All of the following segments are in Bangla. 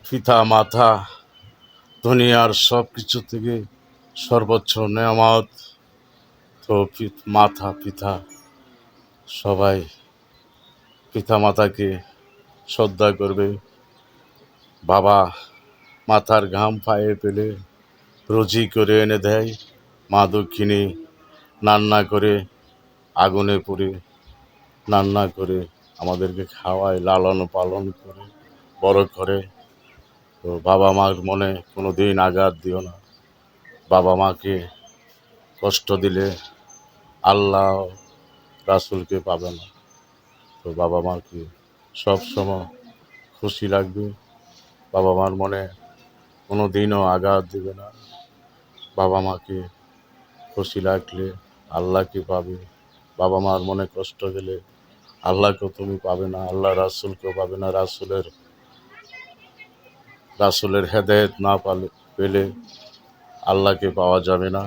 পিতা মাতা দুনিয়ার সব কিছু থেকে সর্বোচ্চ নেয়ামত। তো মাতা পিতা সবাই পিতা মাতাকে শ্রদ্ধা করবে। বাবা মাথার ঘাম পায়ে পেলে রুজি করে এনে দেয়। মা দক্ষিণী রান্না করে আগুনে পুড়ে রান্না করে আমাদেরকে খাওয়ায়, লালন পালন করে বড় করে। তো বাবা মার মনে কোনো দিন আঘাত দিও না। বাবা মাকে কষ্ট দিলে আল্লাহ রাসূলকে পাবে না। তো বাবা মাকে সবসময় খুশি রাখবে। বাবা মার মনে কোনো দিনও আঘাত দিবে না। বাবা মাকে খুশি রাখলে আল্লাহকে পাবে। বাবা মার মনে কষ্ট গেলে আল্লাহকেও তুমি পাবে না, আল্লাহ রাসূলকেও পাবে না। রাসূলের হেদায়েত না পেলে আল্লাহকে পাওয়া যাবে না।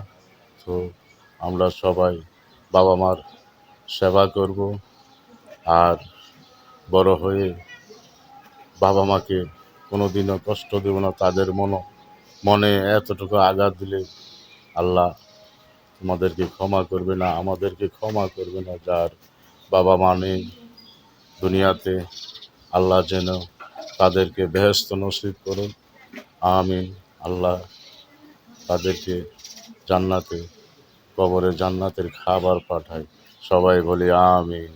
তো আমরা সবাই বাবা মার সেবা করব, আর বড় হয়ে বাবা মাকে কোনো দিনও কষ্ট দেব না। তাদের মনে এতটুকু আঘাত দিলে আল্লাহ তোমাদেরকে ক্ষমা করবে না, আমাদেরকে ক্ষমা করবে না। যার বাবা মা নেই দুনিয়াতে, আল্লাহ যেন তাদেরকে বেহেশত নসিব করুন, আমিন। আল্লাহ তাদেরকে জান্নাতে, কবরে জান্নাতের খাবার পাঠায়। সবাই বলি আমিন।